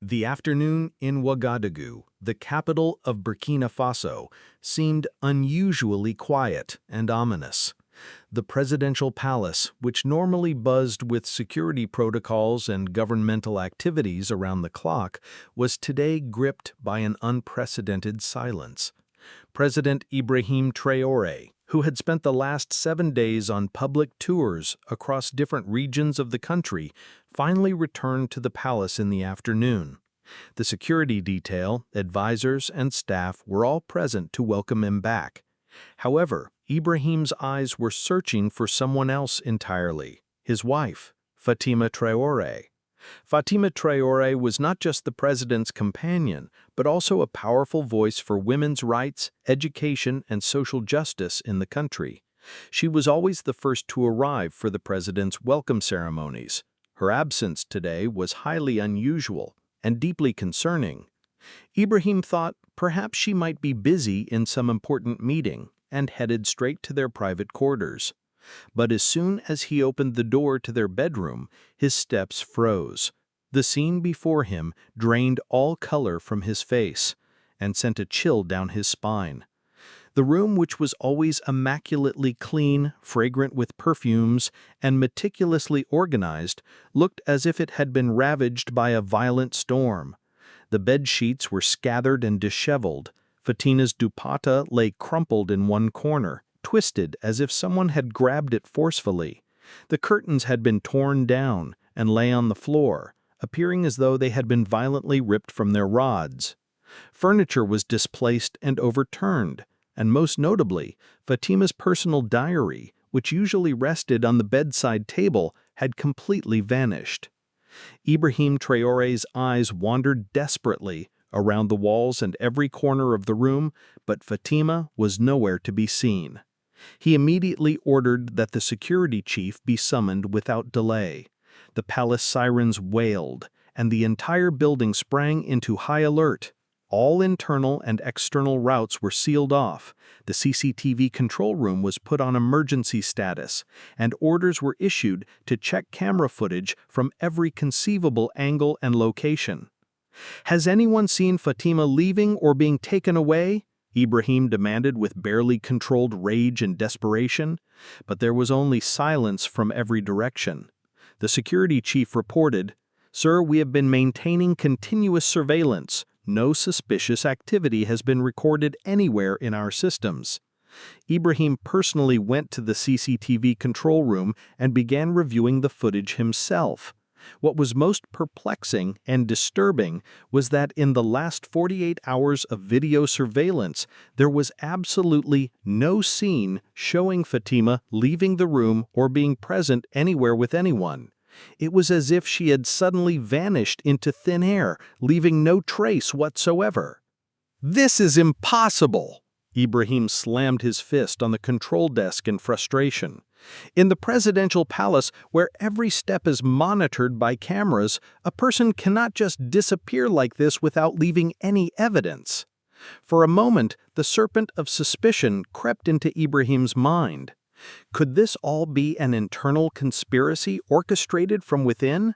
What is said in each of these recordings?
The afternoon in Ouagadougou, the capital of Burkina Faso, seemed unusually quiet and ominous. The presidential palace, which normally buzzed with security protocols and governmental activities around the clock, was today gripped by an unprecedented silence. President Ibrahim Traore, who had spent the last 7 days on public tours across different regions of the country, finally returned to the palace in the afternoon. The security detail, advisors, and staff were all present to welcome him back. However, Ibrahim's eyes were searching for someone else entirely, his wife, Fatima Traore. Fatima Traore was not just the president's companion, but also a powerful voice for women's rights, education, and social justice in the country. She was always the first to arrive for the president's welcome ceremonies. Her absence today was highly unusual and deeply concerning. Ibrahim thought perhaps she might be busy in some important meeting and headed straight to their private quarters. But as soon as he opened the door to their bedroom, his steps froze. The scene before him drained all color from his face and sent a chill down his spine. The room, which was always immaculately clean, fragrant with perfumes, and meticulously organized, looked as if it had been ravaged by a violent storm. The bed sheets were scattered and disheveled. Fatina's dupatta lay crumpled in one corner, twisted as if someone had grabbed it forcefully. The curtains had been torn down and lay on the floor, appearing as though they had been violently ripped from their rods. Furniture was displaced and overturned, and most notably, Fatima's personal diary, which usually rested on the bedside table, had completely vanished. Ibrahim Traore's eyes wandered desperately around the walls and every corner of the room, but Fatima was nowhere to be seen. He immediately ordered that the security chief be summoned without delay. The palace sirens wailed, and the entire building sprang into high alert. All internal and external routes were sealed off, the CCTV control room was put on emergency status, and orders were issued to check camera footage from every conceivable angle and location. "Has anyone seen Fatima leaving or being taken away?" Ibrahim demanded with barely controlled rage and desperation. But there was only silence from every direction. The security chief reported, "Sir, we have been maintaining continuous surveillance. No suspicious activity has been recorded anywhere in our systems." Ibrahim personally went to the CCTV control room and began reviewing the footage himself. What was most perplexing and disturbing was that in the last 48 hours of video surveillance, there was absolutely no scene showing Fatima leaving the room or being present anywhere with anyone. It was as if she had suddenly vanished into thin air, leaving no trace whatsoever. "This is impossible!" Ibrahim slammed his fist on the control desk in frustration. In the presidential palace, where every step is monitored by cameras, a person cannot just disappear like this without leaving any evidence. For a moment, the serpent of suspicion crept into Ibrahim's mind. Could this all be an internal conspiracy orchestrated from within?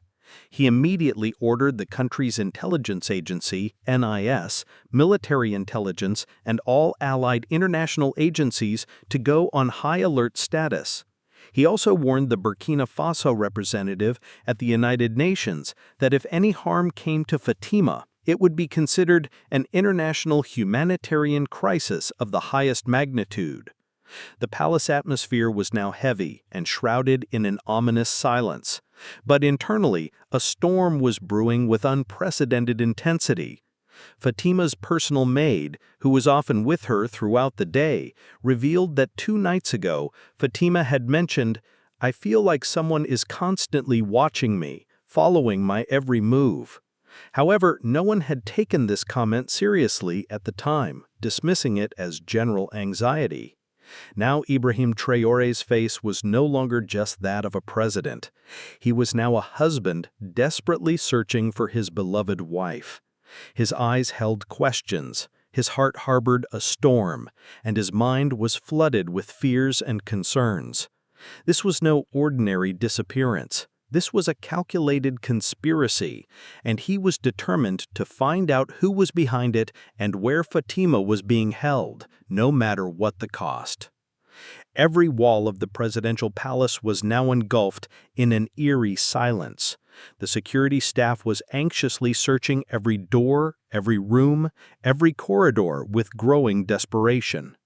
He immediately ordered the country's intelligence agency, NIS, military intelligence, and all allied international agencies to go on high alert status. He also warned the Burkina Faso representative at the United Nations that if any harm came to Fatima, it would be considered an international humanitarian crisis of the highest magnitude. The palace atmosphere was now heavy and shrouded in an ominous silence. But internally, a storm was brewing with unprecedented intensity. Fatima's personal maid, who was often with her throughout the day, revealed that 2 nights ago, Fatima had mentioned, "I feel like someone is constantly watching me, following my every move." However, no one had taken this comment seriously at the time, dismissing it as general anxiety. Now Ibrahim Traore's face was no longer just that of a president. He was now a husband desperately searching for his beloved wife. His eyes held questions, his heart harbored a storm, and his mind was flooded with fears and concerns. This was no ordinary disappearance. This was a calculated conspiracy, and he was determined to find out who was behind it and where Fatima was being held, no matter what the cost. Every wall of the presidential palace was now engulfed in an eerie silence. The security staff was anxiously searching every door, every room, every corridor with growing desperation.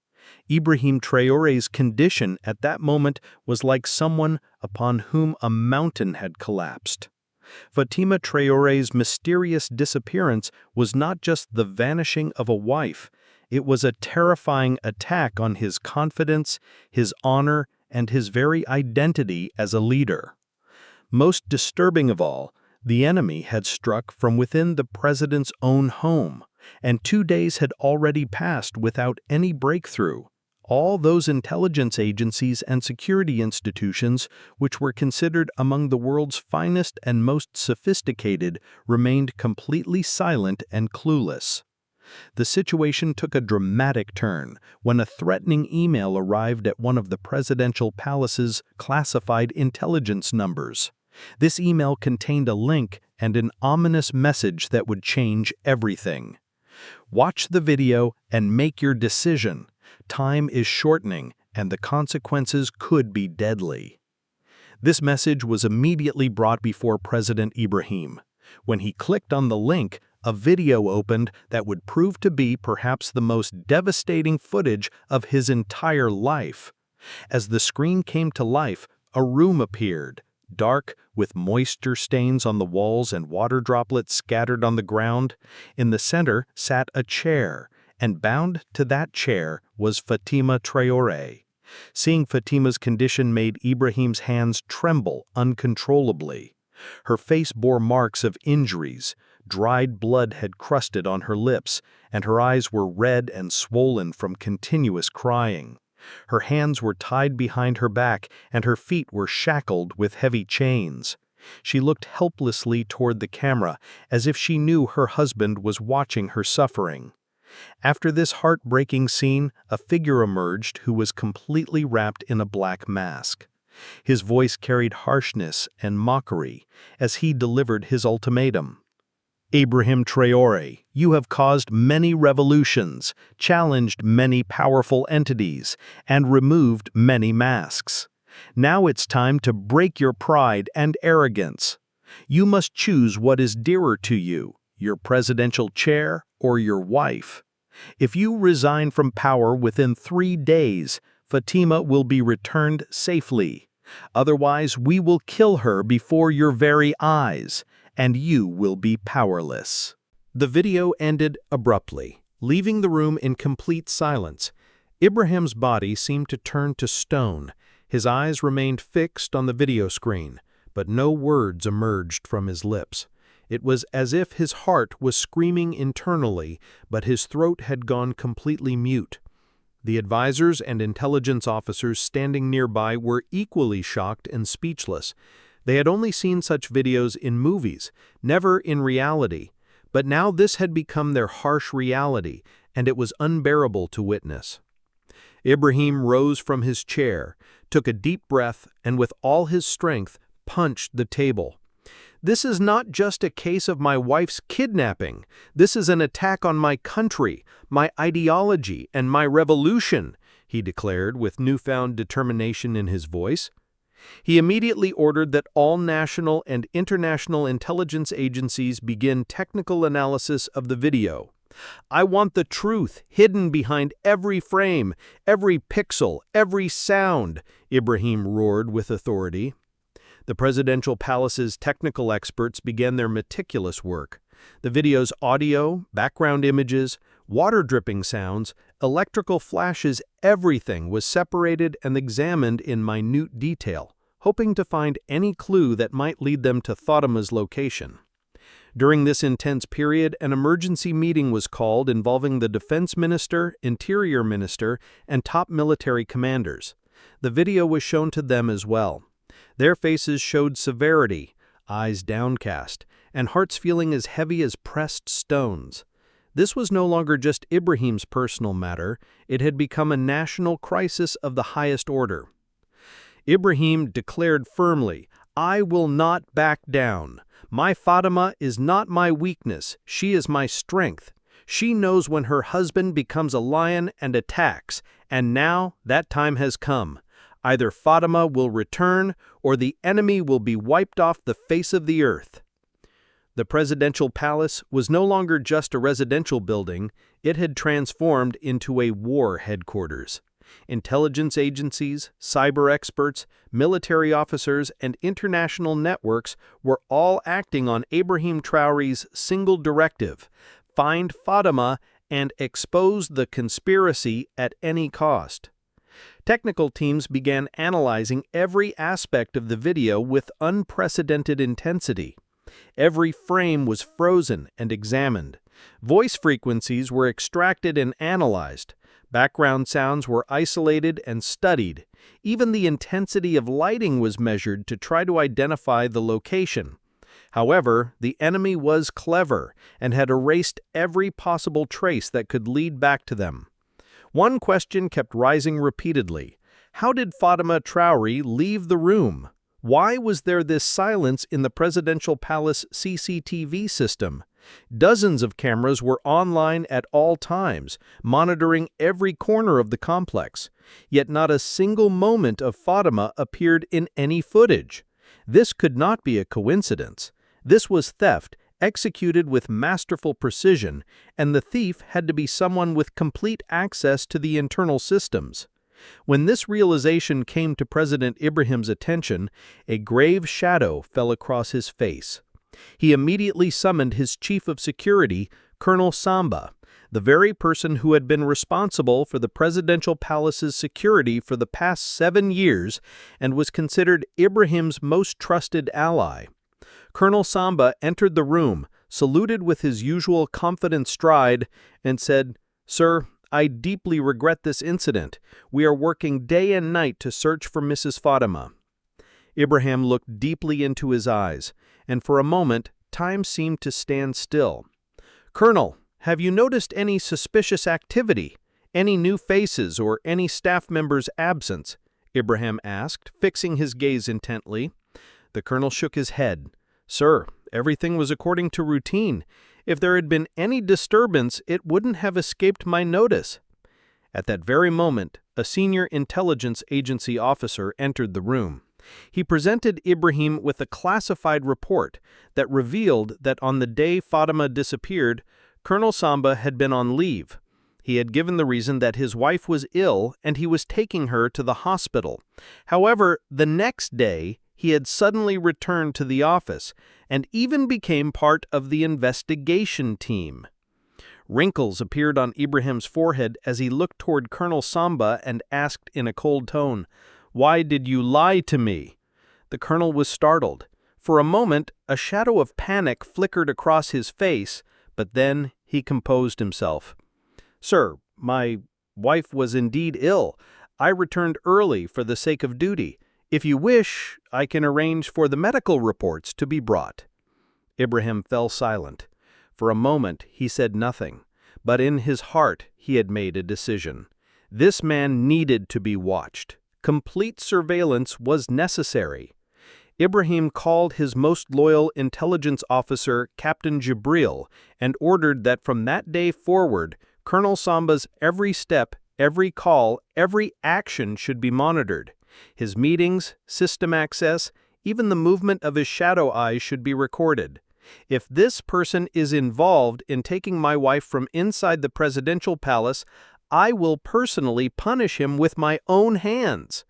Ibrahim Traore's condition at that moment was like someone upon whom a mountain had collapsed. Fatima Traore's mysterious disappearance was not just the vanishing of a wife, it was a terrifying attack on his confidence, his honor, and his very identity as a leader. Most disturbing of all, the enemy had struck from within the president's own home, and 2 days had already passed without any breakthrough. All those intelligence agencies and security institutions, which were considered among the world's finest and most sophisticated, remained completely silent and clueless. The situation took a dramatic turn when a threatening email arrived at one of the presidential palace's classified intelligence numbers. This email contained a link and an ominous message that would change everything. Watch the video and make your decision. Time is shortening, and the consequences could be deadly. This message was immediately brought before President Ibrahim. When he clicked on the link, a video opened that would prove to be perhaps the most devastating footage of his entire life. As the screen came to life, a room appeared, dark, with moisture stains on the walls and water droplets scattered on the ground. In the center sat a chair, and bound to that chair was Fatima Traore. Seeing Fatima's condition made Ibrahim's hands tremble uncontrollably. Her face bore marks of injuries. Dried blood had crusted on her lips, and her eyes were red and swollen from continuous crying. Her hands were tied behind her back, and her feet were shackled with heavy chains. She looked helplessly toward the camera, as if she knew her husband was watching her suffering. After this heartbreaking scene, a figure emerged who was completely wrapped in a black mask. His voice carried harshness and mockery as he delivered his ultimatum. Ibrahim Traore, you have caused many revolutions, challenged many powerful entities, and removed many masks. Now it's time to break your pride and arrogance. You must choose what is dearer to you, your presidential chair or your wife. If you resign from power within 3 days, Fatima will be returned safely. Otherwise, we will kill her before your very eyes, and you will be powerless. The video ended abruptly, leaving the room in complete silence. Ibrahim's body seemed to turn to stone. His eyes remained fixed on the video screen, but no words emerged from his lips. It was as if his heart was screaming internally, but his throat had gone completely mute. The advisors and intelligence officers standing nearby were equally shocked and speechless. They had only seen such videos in movies, never in reality. But now this had become their harsh reality, and it was unbearable to witness. Ibrahim rose from his chair, took a deep breath, and with all his strength punched the table. This is not just a case of my wife's kidnapping. This is an attack on my country, my ideology, and my revolution, he declared with newfound determination in his voice. He immediately ordered that all national and international intelligence agencies begin technical analysis of the video. I want the truth hidden behind every frame, every pixel, every sound, Ibrahim roared with authority. The presidential palace's technical experts began their meticulous work. The video's audio, background images, water-dripping sounds, electrical flashes, everything was separated and examined in minute detail, hoping to find any clue that might lead them to Fatima's location. During this intense period, an emergency meeting was called involving the defense minister, interior minister, and top military commanders. The video was shown to them as well. Their faces showed severity, eyes downcast, and hearts feeling as heavy as pressed stones. This was no longer just Ibrahim's personal matter, it had become a national crisis of the highest order. Ibrahim declared firmly, "I will not back down. My Fatima is not my weakness, she is my strength. She knows when her husband becomes a lion and attacks, and now that time has come. Either Fatima will return, or the enemy will be wiped off the face of the earth." The presidential palace was no longer just a residential building, it had transformed into a war headquarters. Intelligence agencies, cyber experts, military officers, and international networks were all acting on Ibrahim Traore's single directive: find Fatima and expose the conspiracy at any cost. Technical teams began analyzing every aspect of the video with unprecedented intensity. Every frame was frozen and examined. Voice frequencies were extracted and analyzed. Background sounds were isolated and studied. Even the intensity of lighting was measured to try to identify the location. However, the enemy was clever and had erased every possible trace that could lead back to them. One question kept rising repeatedly: how did Fatima Traore leave the room? Why was there this silence in the presidential palace CCTV system? Dozens of cameras were online at all times, monitoring every corner of the complex. Yet not a single moment of Fatima appeared in any footage. This could not be a coincidence. This was theft, executed with masterful precision, and the thief had to be someone with complete access to the internal systems. When this realization came to President Ibrahim's attention, a grave shadow fell across his face. He immediately summoned his chief of security, Colonel Samba, the very person who had been responsible for the presidential palace's security for the past 7 years and was considered Ibrahim's most trusted ally. Colonel Samba entered the room, saluted with his usual confident stride, and said, "Sir, I deeply regret this incident. We are working day and night to search for Mrs. Fatima." Ibrahim looked deeply into his eyes, and for a moment time seemed to stand still. "Colonel, have you noticed any suspicious activity? Any new faces or any staff members' absence?" Ibrahim asked, fixing his gaze intently. The colonel shook his head. "Sir, everything was according to routine. If there had been any disturbance, it wouldn't have escaped my notice." At that very moment, a senior intelligence agency officer entered the room. He presented Ibrahim with a classified report that revealed that on the day Fatima disappeared, Colonel Samba had been on leave. He had given the reason that his wife was ill and he was taking her to the hospital. However, the next day, he had suddenly returned to the office and even became part of the investigation team. Wrinkles appeared on Ibrahim's forehead as he looked toward Colonel Samba and asked in a cold tone, "Why did you lie to me?" The colonel was startled. For a moment, a shadow of panic flickered across his face, but then he composed himself. "Sir, my wife was indeed ill. I returned early for the sake of duty. If you wish, I can arrange for the medical reports to be brought." Ibrahim fell silent. For a moment he said nothing, but in his heart he had made a decision. This man needed to be watched. Complete surveillance was necessary. Ibrahim called his most loyal intelligence officer, Captain Jibril, and ordered that from that day forward, Colonel Samba's every step, every call, every action should be monitored. His meetings, system access, even the movement of his shadow eyes should be recorded. If this person is involved in taking my wife from inside the presidential palace, I will personally punish him with my own hands.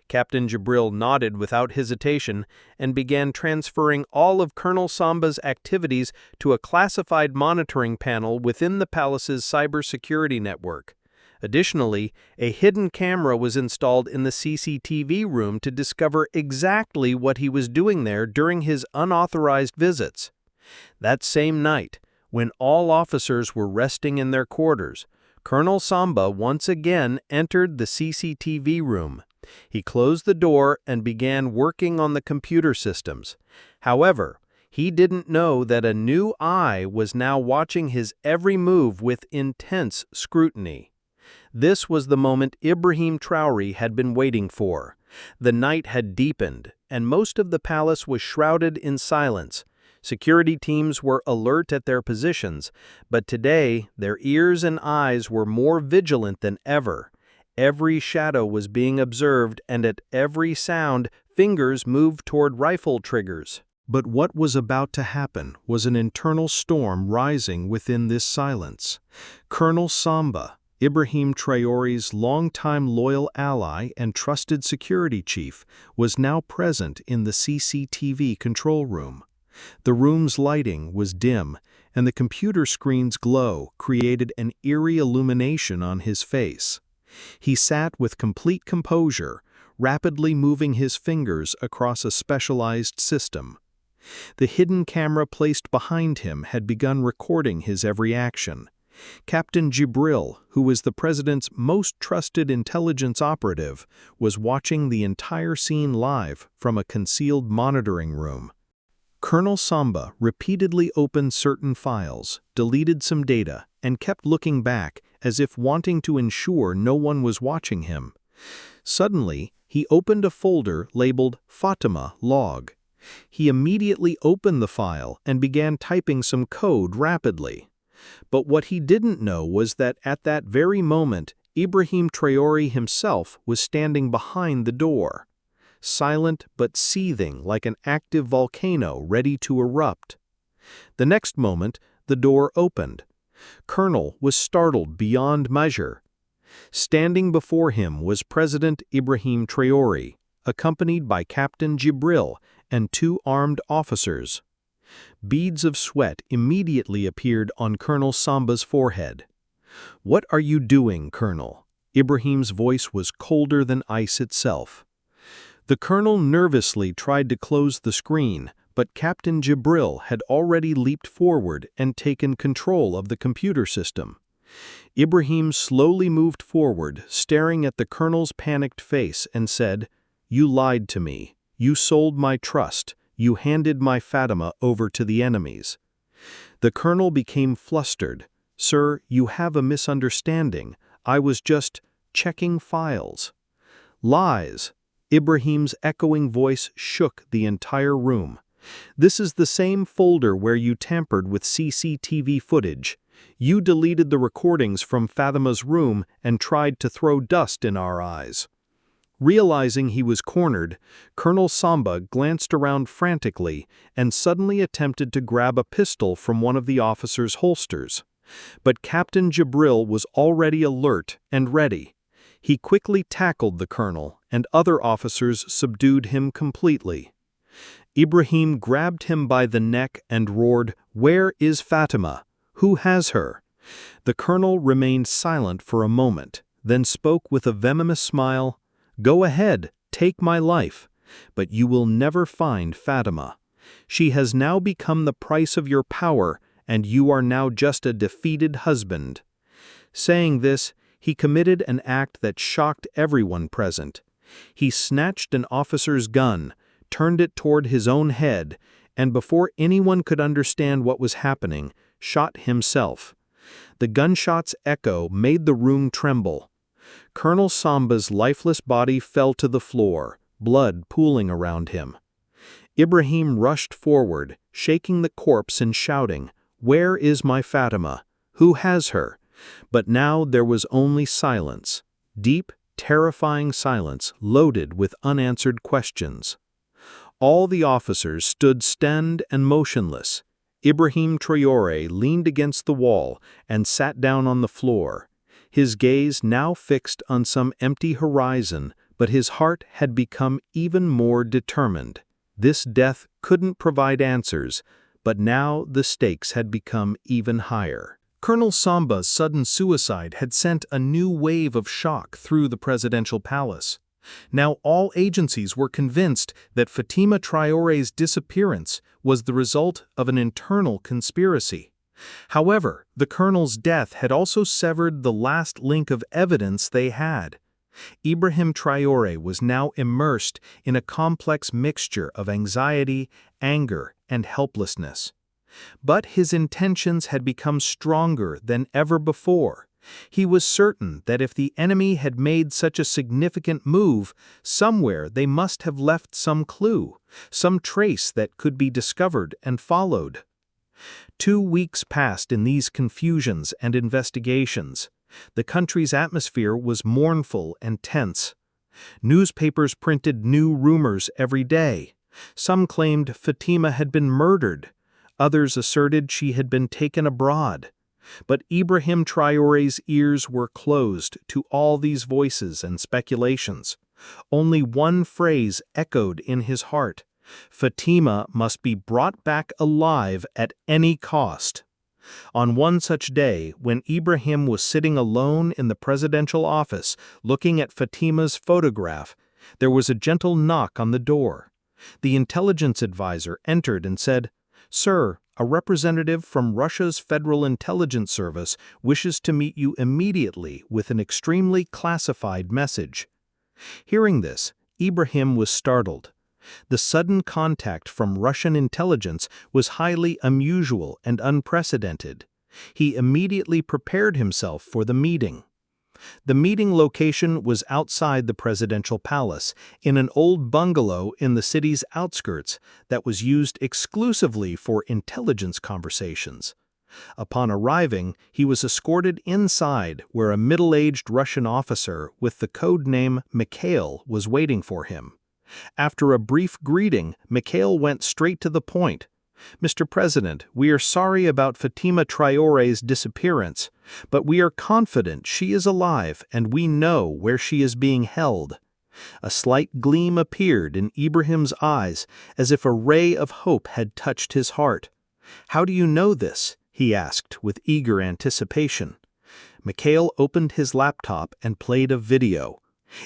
Captain Jibril nodded without hesitation and began transferring all of Colonel Samba's activities to a classified monitoring panel within the palace's cybersecurity network. Additionally, a hidden camera was installed in the CCTV room to discover exactly what he was doing there during his unauthorized visits. That same night, when all officers were resting in their quarters, Colonel Samba once again entered the CCTV room. He closed the door and began working on the computer systems. However, he didn't know that a new eye was now watching his every move with intense scrutiny. This was the moment Ibrahim Traore had been waiting for. The night had deepened, and most of the palace was shrouded in silence. Security teams were alert at their positions, but today their ears and eyes were more vigilant than ever. Every shadow was being observed, and at every sound, fingers moved toward rifle triggers. But what was about to happen was an internal storm rising within this silence. Colonel Samba, Ibrahim Traore's longtime loyal ally and trusted security chief, was now present in the CCTV control room. The room's lighting was dim, and the computer screen's glow created an eerie illumination on his face. He sat with complete composure, rapidly moving his fingers across a specialized system. The hidden camera placed behind him had begun recording his every action. Captain Jibril, who was the president's most trusted intelligence operative, was watching the entire scene live from a concealed monitoring room. Colonel Samba repeatedly opened certain files, deleted some data, and kept looking back as if wanting to ensure no one was watching him. Suddenly, he opened a folder labeled Fatima Log. He immediately opened the file and began typing some code rapidly. But what he didn't know was that at that very moment, Ibrahim Traore himself was standing behind the door, silent but seething like an active volcano ready to erupt. The next moment, the door opened. Colonel was startled beyond measure. Standing before him was President Ibrahim Traore, accompanied by Captain Jibril and two armed officers. Beads of sweat immediately appeared on Colonel Samba's forehead. "What are you doing, Colonel?" Ibrahim's voice was colder than ice itself. The colonel nervously tried to close the screen, but Captain Jibril had already leaped forward and taken control of the computer system. Ibrahim slowly moved forward, staring at the colonel's panicked face, and said, "You lied to me. You sold my trust. You handed my Fatima over to the enemies." The colonel became flustered. "Sir, you have a misunderstanding. I was just checking files." "Lies." Ibrahim's echoing voice shook the entire room. "This is the same folder where you tampered with CCTV footage. You deleted the recordings from Fatima's room and tried to throw dust in our eyes." Realizing he was cornered, Colonel Samba glanced around frantically and suddenly attempted to grab a pistol from one of the officers' holsters. But Captain Jibril was already alert and ready. He quickly tackled the colonel, and other officers subdued him completely. Ibrahim grabbed him by the neck and roared, "Where is Fatima? Who has her?" The colonel remained silent for a moment, then spoke with a venomous smile, "Go ahead, take my life, but you will never find Fatima. She has now become the price of your power, and you are now just a defeated husband." Saying this, he committed an act that shocked everyone present. He snatched an officer's gun, turned it toward his own head, and before anyone could understand what was happening, shot himself. The gunshot's echo made the room tremble. Colonel Samba's lifeless body fell to the floor, blood pooling around him. Ibrahim rushed forward, shaking the corpse and shouting, "Where is my Fatima? Who has her?" But now there was only silence, deep, terrifying silence loaded with unanswered questions. All the officers stood stunned and motionless. Ibrahim Traore leaned against the wall and sat down on the floor, his gaze now fixed on some empty horizon, but his heart had become even more determined. This death couldn't provide answers, but now the stakes had become even higher. Colonel Samba's sudden suicide had sent a new wave of shock through the presidential palace. Now all agencies were convinced that Fatima Traore's disappearance was the result of an internal conspiracy. However, the colonel's death had also severed the last link of evidence they had. Ibrahim Traore was now immersed in a complex mixture of anxiety, anger, and helplessness. But his intentions had become stronger than ever before. He was certain that if the enemy had made such a significant move, somewhere they must have left some clue, some trace that could be discovered and followed. 2 weeks passed in these confusions and investigations. The country's atmosphere was mournful and tense. Newspapers printed new rumors every day. Some claimed Fatima had been murdered. Others asserted she had been taken abroad. But Ibrahim Traore's ears were closed to all these voices and speculations. Only one phrase echoed in his heart: Fatima must be brought back alive at any cost. On one such day, when Ibrahim was sitting alone in the presidential office looking at Fatima's photograph, there was a gentle knock on the door. The intelligence advisor entered and said, "Sir, a representative from Russia's Federal Intelligence Service wishes to meet you immediately with an extremely classified message." Hearing this, Ibrahim was startled. The sudden contact from Russian intelligence was highly unusual and unprecedented. He immediately prepared himself for the meeting. The meeting location was outside the presidential palace, in an old bungalow in the city's outskirts that was used exclusively for intelligence conversations. Upon arriving, he was escorted inside, where a middle-aged Russian officer with the code name Mikhail was waiting for him. After a brief greeting, Mikhail went straight to the point. "Mr. President, we are sorry about Fatima Traore's disappearance, but we are confident she is alive and we know where she is being held." A slight gleam appeared in Ibrahim's eyes, as if a ray of hope had touched his heart. "How do you know this?" he asked with eager anticipation. Mikhail opened his laptop and played a video.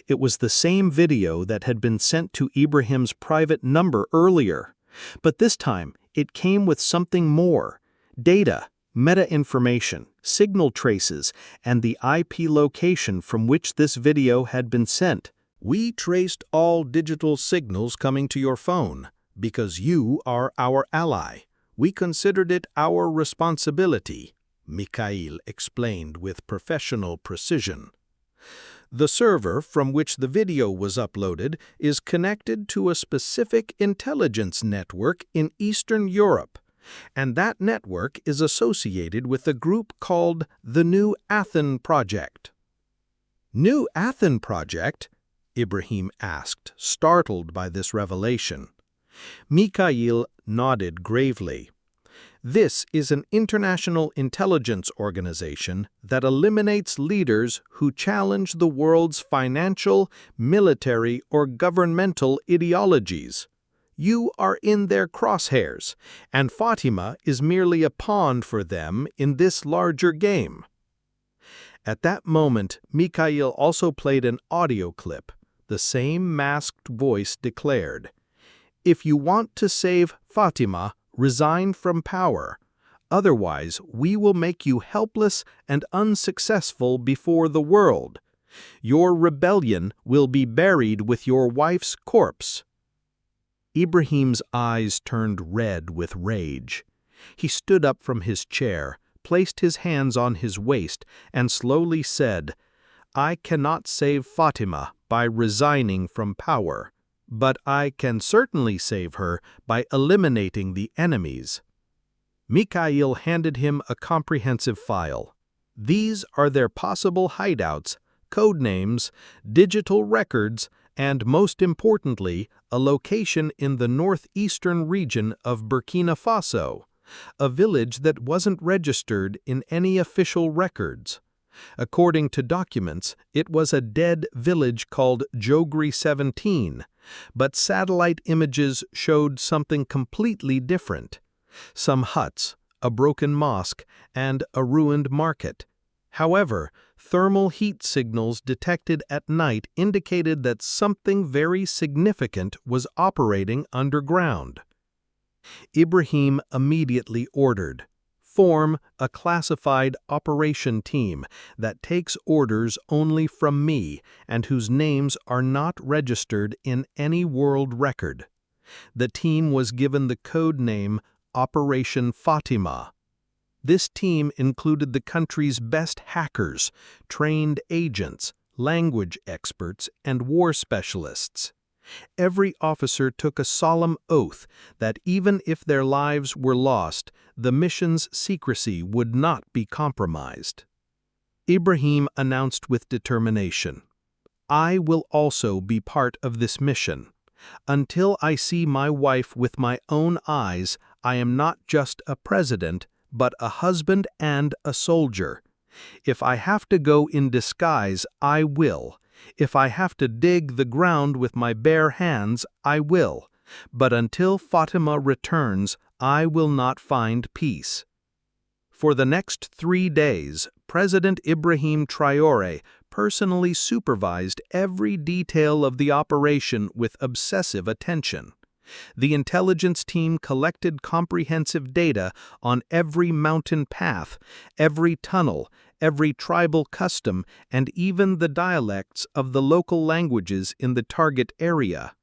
It was the same video that had been sent to Ibrahim's private number earlier. But this time, it came with something more: data, meta-information, signal traces, and the IP location from which this video had been sent. "We traced all digital signals coming to your phone because you are our ally. We considered it our responsibility," Mikhail explained with professional precision. "The server from which the video was uploaded is connected to a specific intelligence network in Eastern Europe, and that network is associated with a group called the New Athens Project." "New Athens Project?" Ibrahim asked, startled by this revelation. Mikhail nodded gravely. "This is an international intelligence organization that eliminates leaders who challenge the world's financial, military, or governmental ideologies. You are in their crosshairs, and Fatima is merely a pawn for them in this larger game." At that moment, Mikhail also played an audio clip. The same masked voice declared, "If you want to save Fatima, resign from power. Otherwise, we will make you helpless and unsuccessful before the world. Your rebellion will be buried with your wife's corpse." Ibrahim's eyes turned red with rage. He stood up from his chair, placed his hands on his waist, and slowly said, "I cannot save Fatima by resigning from power, but I can certainly save her by eliminating the enemies." Mikhail handed him a comprehensive file. "These are their possible hideouts, code names, digital records, and most importantly, a location in the northeastern region of Burkina Faso, a village that wasn't registered in any official records. According to documents, it was a dead village called Jogri 17, but satellite images showed something completely different. Some huts, a broken mosque, and a ruined market. However, thermal heat signals detected at night indicated that something very significant was operating underground." Ibrahim immediately ordered, "Form a classified operation team that takes orders only from me and whose names are not registered in any world record." The team was given the code name Operation Fatima. This team included the country's best hackers, trained agents, language experts, and war specialists. Every officer took a solemn oath that even if their lives were lost, the mission's secrecy would not be compromised. Ibrahim announced with determination, "I will also be part of this mission. Until I see my wife with my own eyes, I am not just a president, but a husband and a soldier. If I have to go in disguise, I will. If I have to dig the ground with my bare hands, I will. But until Fatima returns, I will not find peace." For the next 3 days, President Ibrahim Traore personally supervised every detail of the operation with obsessive attention. The intelligence team collected comprehensive data on every mountain path, every tunnel, every tribal custom, and even the dialects of the local languages in the target area.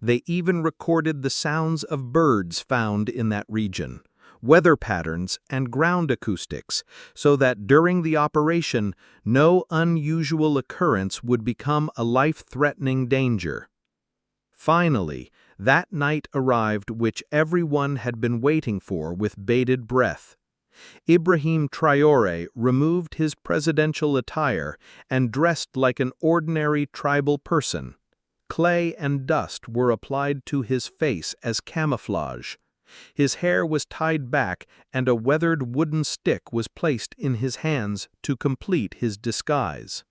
They even recorded the sounds of birds found in that region, weather patterns, and ground acoustics, so that during the operation, no unusual occurrence would become a life-threatening danger. Finally, that night arrived which everyone had been waiting for with bated breath. Ibrahim Traore removed his presidential attire and dressed like an ordinary tribal person. Clay and dust were applied to his face as camouflage. His hair was tied back and a weathered wooden stick was placed in his hands to complete his disguise.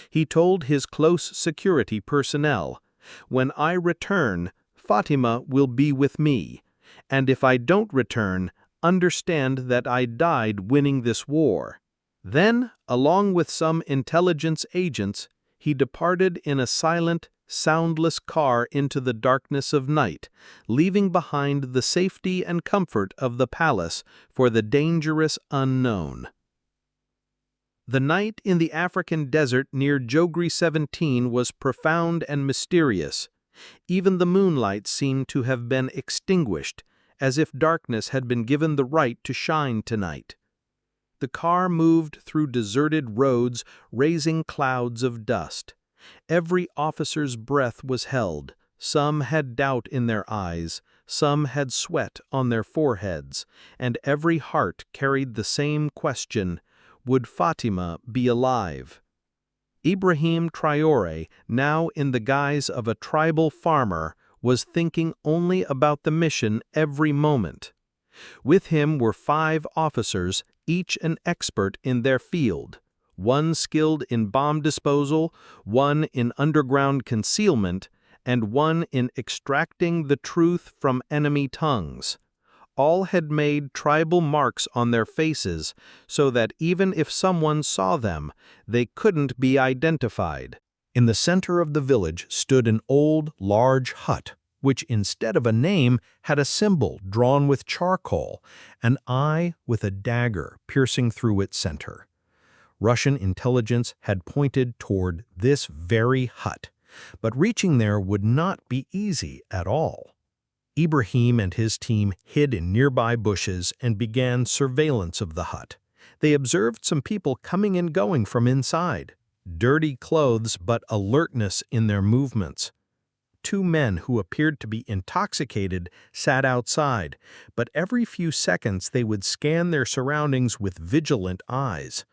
He told his close security personnel, "When I return, Fatima will be with me, and if I don't return, understand that I died winning this war." Then, along with some intelligence agents, he departed in a silent, soundless car into the darkness of night, leaving behind the safety and comfort of the palace for the dangerous unknown. The night in the African desert near Jogri 17 was profound and mysterious. Even the moonlight seemed to have been extinguished, as if darkness had been given the right to shine tonight. The car moved through deserted roads, raising clouds of dust. Every officer's breath was held. Some had doubt in their eyes, some had sweat on their foreheads, and every heart carried the same question: would Fatima be alive? Ibrahim Traore, now in the guise of a tribal farmer, was thinking only about the mission every moment. With him were 5 officers, each an expert in their field, one skilled in bomb disposal, one in underground concealment, and one in extracting the truth from enemy tongues. All had made tribal marks on their faces so that even if someone saw them, they couldn't be identified. In the center of the village stood an old, large hut, which instead of a name had a symbol drawn with charcoal, an eye with a dagger piercing through its center. Russian intelligence had pointed toward this very hut, but reaching there would not be easy at all. Ibrahim and his team hid in nearby bushes and began surveillance of the hut. They observed some people coming and going from inside, dirty clothes but alertness in their movements. 2 men who appeared to be intoxicated sat outside, but every few seconds they would scan their surroundings with vigilant eyes.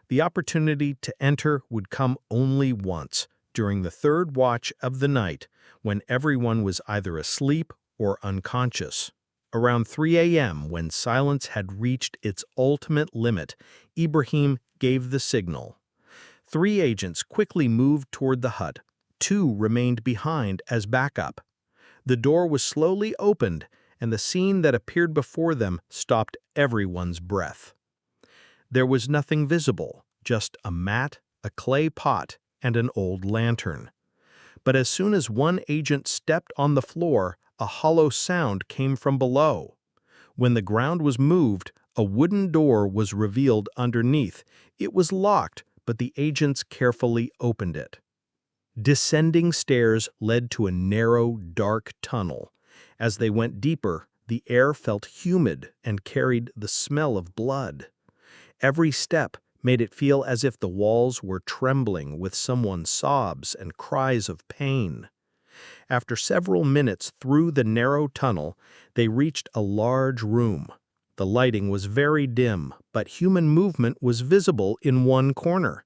The opportunity to enter would come only once, during the 3rd watch of the night, when everyone was either asleep or unconscious. Around 3 a.m., when silence had reached its ultimate limit, Ibrahim gave the signal. 3 agents quickly moved toward the hut. 2 remained behind as backup. The door was slowly opened, and the scene that appeared before them stopped everyone's breath. There was nothing visible, just a mat, a clay pot, and an old lantern. But as soon as one agent stepped on the floor, a hollow sound came from below. When the ground was moved, a wooden door was revealed underneath. It was locked, but the agents carefully opened it. Descending stairs led to a narrow, dark tunnel. As they went deeper, The air felt humid and carried the smell of blood. Every step made it feel as if the walls were trembling with someone's sobs and cries of pain. After several minutes through the narrow tunnel, they reached a large room. The lighting was very dim, but human movement was visible in one corner.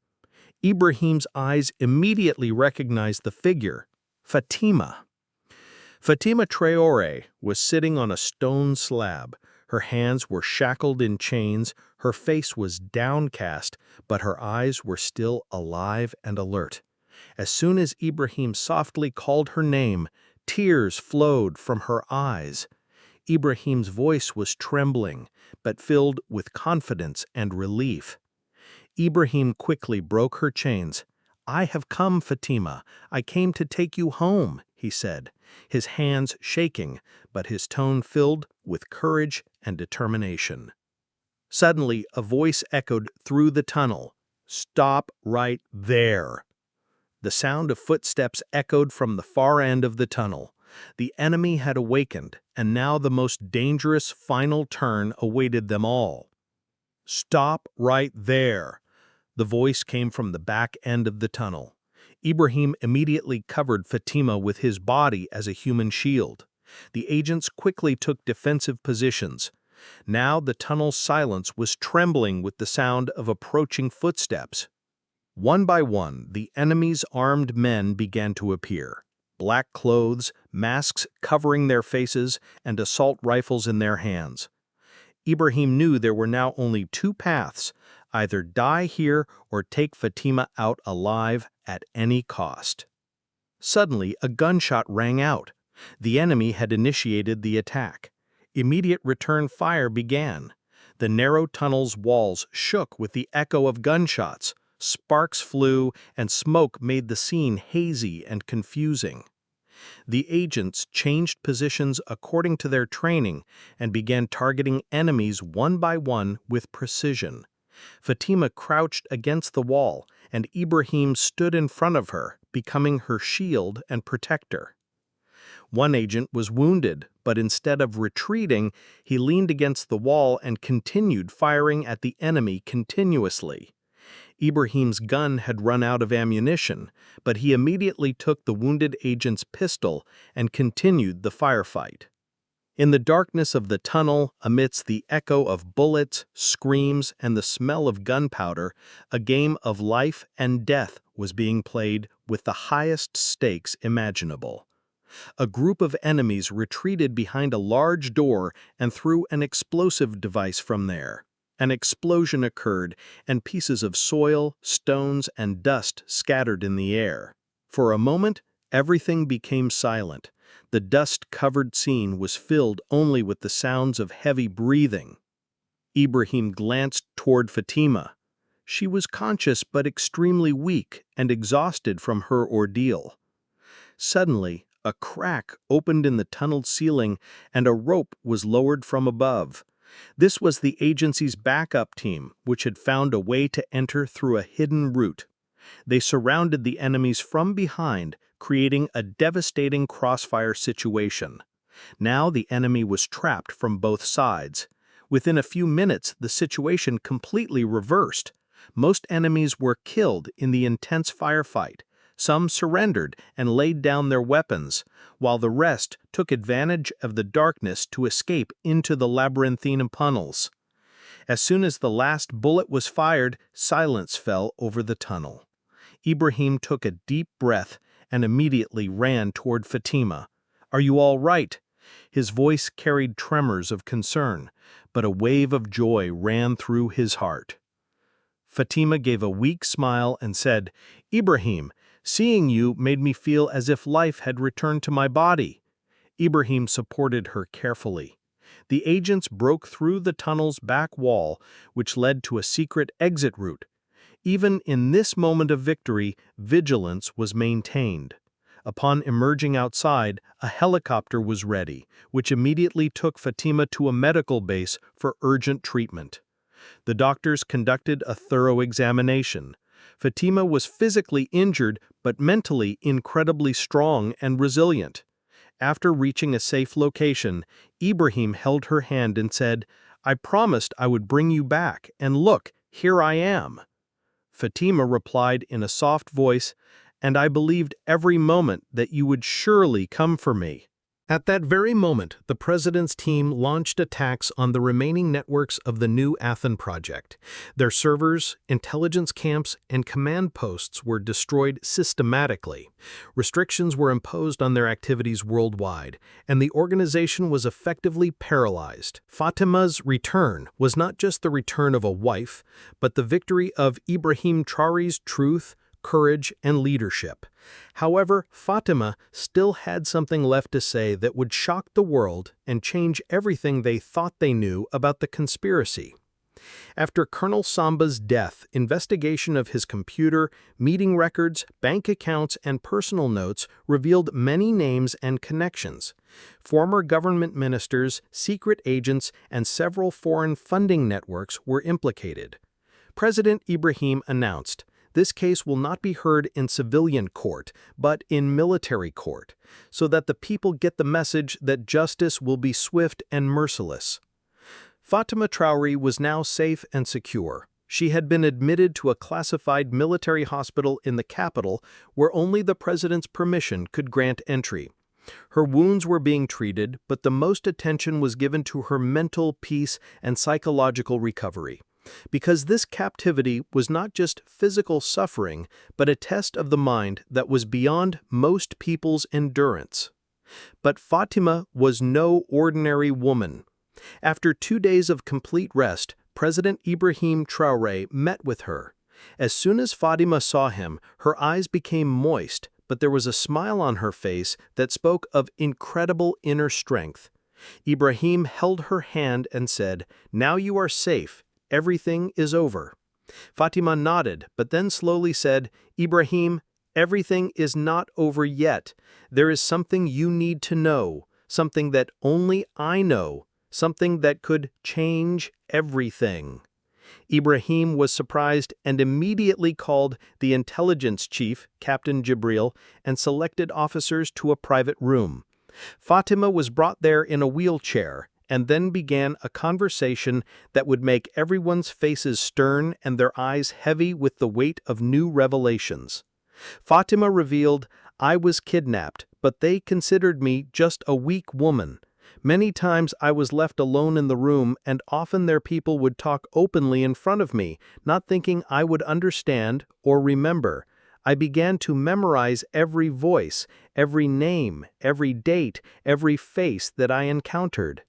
Ibrahim's eyes immediately recognized the figure, Fatima. Fatima Traore was sitting on a stone slab. Her hands were shackled in chains, her face was downcast, but her eyes were still alive and alert. As soon as Ibrahim softly called her name, tears flowed from her eyes. Ibrahim's voice was trembling, but filled with confidence and relief. Ibrahim quickly broke her chains. "I have come, Fatima. I came to take you home," he said, his hands shaking, but his tone filled with courage and determination. Suddenly, a voice echoed through the tunnel. "Stop right there." The sound of footsteps echoed from the far end of the tunnel. The enemy had awakened, and now the most dangerous final turn awaited them all. "Stop right there." The voice came from the back end of the tunnel. Ibrahim immediately covered Fatima with his body as a human shield. The agents quickly took defensive positions. Now the tunnel's silence was trembling with the sound of approaching footsteps. One by one, the enemy's armed men began to appear. Black clothes, masks covering their faces, and assault rifles in their hands. Ibrahim knew there were now only two paths: either die here or take Fatima out alive at any cost. Suddenly, a gunshot rang out. The enemy had initiated the attack. Immediate return fire began. The narrow tunnel's walls shook with the echo of gunshots. Sparks flew, and smoke made the scene hazy and confusing. The agents changed positions according to their training and began targeting enemies one by one with precision. Fatima crouched against the wall, and Ibrahim stood in front of her, becoming her shield and protector. One agent was wounded, but instead of retreating, he leaned against the wall and continued firing at the enemy continuously. Ibrahim's gun had run out of ammunition, but he immediately took the wounded agent's pistol and continued the firefight. In the darkness of the tunnel, amidst the echo of bullets, screams, and the smell of gunpowder, a game of life and death was being played with the highest stakes imaginable. A group of enemies retreated behind a large door and threw an explosive device from there. An explosion occurred, and pieces of soil, stones, and dust scattered in the air. For a moment, everything became silent. The dust-covered scene was filled only with the sounds of heavy breathing. Ibrahim glanced toward Fatima. She was conscious but extremely weak and exhausted from her ordeal. Suddenly, a crack opened in the tunneled ceiling, and a rope was lowered from above. This was the agency's backup team, which had found a way to enter through a hidden route. They surrounded the enemies from behind, creating a devastating crossfire situation. Now the enemy was trapped from both sides. Within a few minutes, the situation completely reversed. Most enemies were killed in the intense firefight. Some surrendered and laid down their weapons, while the rest took advantage of the darkness to escape into the labyrinthine tunnels. As soon as the last bullet was fired, silence fell over the tunnel. Ibrahim took a deep breath and immediately ran toward Fatima. "Are you all right?" His voice carried tremors of concern, but a wave of joy ran through his heart. Fatima gave a weak smile and said, "Ibrahim, seeing you made me feel as if life had returned to my body." Ibrahim supported her carefully. The agents broke through the tunnel's back wall, which led to a secret exit route. Even in this moment of victory, vigilance was maintained. Upon emerging outside, a helicopter was ready, which immediately took Fatima to a medical base for urgent treatment. The doctors conducted a thorough examination. Fatima was physically injured, but mentally incredibly strong and resilient. After reaching a safe location, Ibrahim held her hand and said, "I promised I would bring you back, and look, here I am." Fatima replied in a soft voice, "And I believed every moment that you would surely come for me." At that very moment, the president's team launched attacks on the remaining networks of the New Athens project. Their servers, intelligence camps, and command posts were destroyed systematically. Restrictions were imposed on their activities worldwide, and the organization was effectively paralyzed. Fatima's return was not just the return of a wife, but the victory of Ibrahim Traore's truth, courage, and leadership. However, Fatima still had something left to say that would shock the world and change everything they thought they knew about the conspiracy. After Colonel Samba's death, investigation of his computer, meeting records, bank accounts, and personal notes revealed many names and connections. Former government ministers, secret agents, and several foreign funding networks were implicated. President Ibrahim announced, "This case will not be heard in civilian court, but in military court, so that the people get the message that justice will be swift and merciless." Fatima Traore was now safe and secure. She had been admitted to a classified military hospital in the capital where only the president's permission could grant entry. Her wounds were being treated, but the most attention was given to her mental peace and psychological recovery. Because this captivity was not just physical suffering, but a test of the mind that was beyond most people's endurance. But Fatima was no ordinary woman. After 2 days of complete rest, President Ibrahim Traore met with her. As soon as Fatima saw him, her eyes became moist, but there was a smile on her face that spoke of incredible inner strength. Ibrahim held her hand and said, "Now you are safe. Everything is over." Fatima nodded, but then slowly said, "Ibrahim, everything is not over yet. There is something you need to know, something that only I know, something that could change everything." Ibrahim was surprised and immediately called the intelligence chief, Captain Jibril, and selected officers to a private room. Fatima was brought there in a wheelchair, and then began a conversation that would make everyone's faces stern and their eyes heavy with the weight of new revelations. Fatima revealed, "I was kidnapped, but they considered me just a weak woman. Many times I was left alone in the room, and often their people would talk openly in front of me, not thinking I would understand or remember. I began to memorize every voice, every name, every date, every face that I encountered."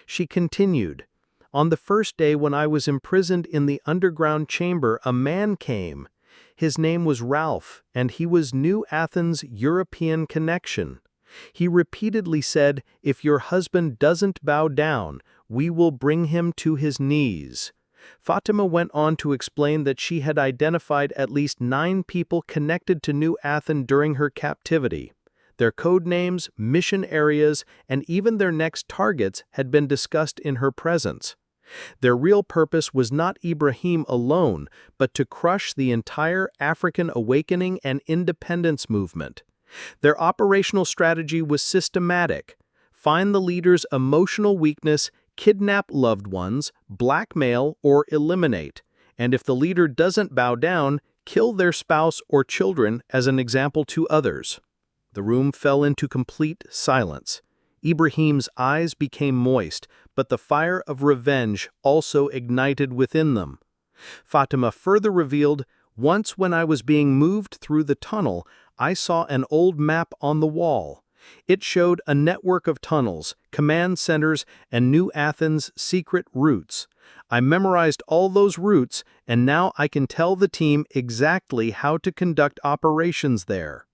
She continued, "On the first day when I was imprisoned in the underground chamber, a man came. His name was Ralph, and he was New Athens' European connection. He repeatedly said, 'If your husband doesn't bow down, we will bring him to his knees.'" Fatima went on to explain that she had identified at least 9 people connected to New Athens during her captivity. Their code names, mission areas, and even their next targets had been discussed in her presence. Their real purpose was not Ibrahim alone, but to crush the entire African awakening and independence movement. Their operational strategy was systematic: find the leader's emotional weakness, kidnap loved ones, blackmail, or eliminate, and if the leader doesn't bow down, kill their spouse or children as an example to others. The room fell into complete silence. Ibrahim's eyes became moist, but the fire of revenge also ignited within them. Fatima further revealed, "Once when I was being moved through the tunnel, I saw an old map on the wall. It showed a network of tunnels, command centers, and New Athens' secret routes. I memorized all those routes, and now I can tell the team exactly how to conduct operations there."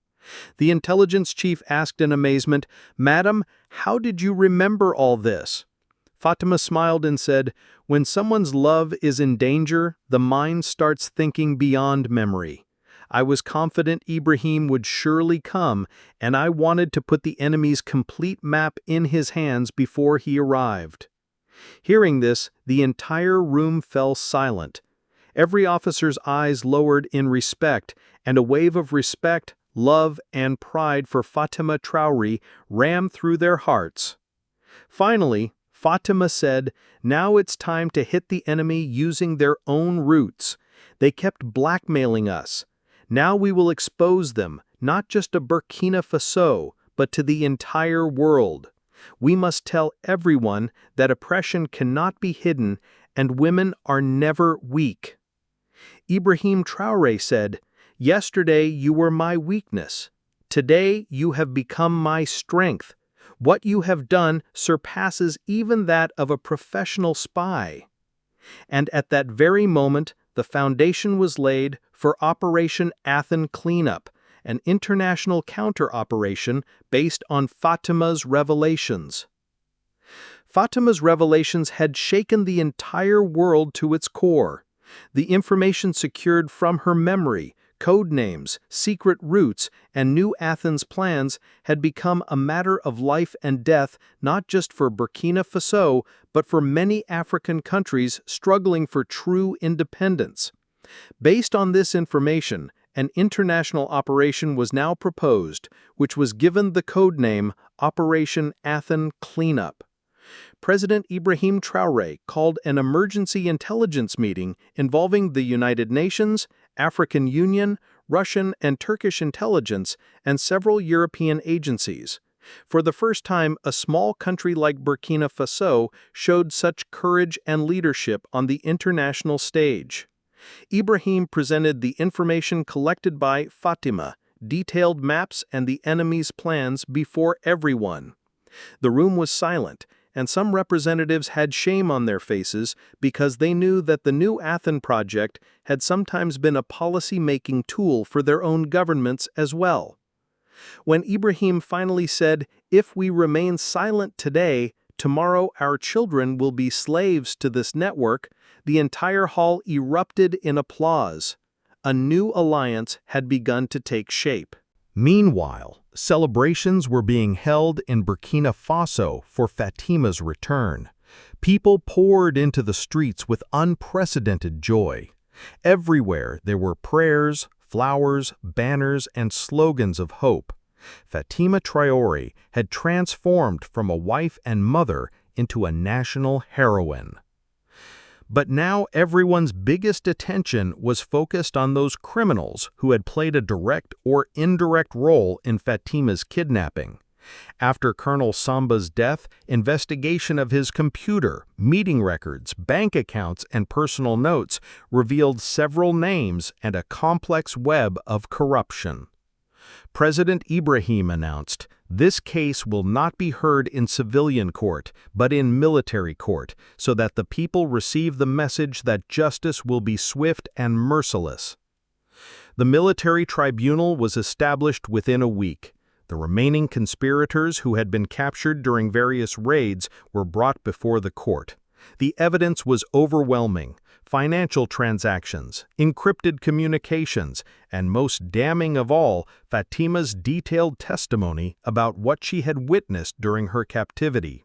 The intelligence chief asked in amazement, "Madam, how did you remember all this?" Fatima smiled and said, "When someone's love is in danger, the mind starts thinking beyond memory. I was confident Ibrahim would surely come, and I wanted to put the enemy's complete map in his hands before he arrived." Hearing this, the entire room fell silent. Every officer's eyes lowered in respect, and a wave of respect, love, and pride for Fatima Traore ran through their hearts. Finally, Fatima said, "Now it's time to hit the enemy using their own roots. They kept blackmailing us. Now we will expose them, not just to Burkina Faso, but to the entire world. We must tell everyone that oppression cannot be hidden and women are never weak." Ibrahim Traore said, "Yesterday you were my weakness. Today you have become my strength. What you have done surpasses even that of a professional spy." And at that very moment, the foundation was laid for Operation Athen Cleanup, an international counter-operation based on Fatima's revelations. Fatima's revelations had shaken the entire world to its core. The information secured from her memory, code names, secret routes, and New Athens plans had become a matter of life and death not just for Burkina Faso, but for many African countries struggling for true independence. Based on this information, an international operation was now proposed, which was given the code name Operation Athen Cleanup. President Ibrahim Traore called an emergency intelligence meeting involving the United Nations, African Union, Russian and Turkish intelligence, and several European agencies. For the first time, a small country like Burkina Faso showed such courage and leadership on the international stage. Ibrahim presented the information collected by Fatima, detailed maps and the enemy's plans before everyone. The room was silent, and some representatives had shame on their faces because they knew that the New Athens project had sometimes been a policy-making tool for their own governments as well. When Ibrahim finally said, "If we remain silent today, tomorrow our children will be slaves to this network," the entire hall erupted in applause. A new alliance had begun to take shape. Meanwhile, celebrations were being held in Burkina Faso for Fatima's return. People poured into the streets with unprecedented joy. Everywhere there were prayers, flowers, banners, and slogans of hope. Fatima Traore had transformed from a wife and mother into a national heroine. But now everyone's biggest attention was focused on those criminals who had played a direct or indirect role in Fatima's kidnapping. After Colonel Samba's death, investigation of his computer, meeting records, bank accounts, and personal notes revealed several names and a complex web of corruption. President Ibrahim announced, "This case will not be heard in civilian court, but in military court, so that the people receive the message that justice will be swift and merciless." The military tribunal was established within a week. The remaining conspirators who had been captured during various raids were brought before the court. The evidence was overwhelming: financial transactions, encrypted communications, and most damning of all, Fatima's detailed testimony about what she had witnessed during her captivity.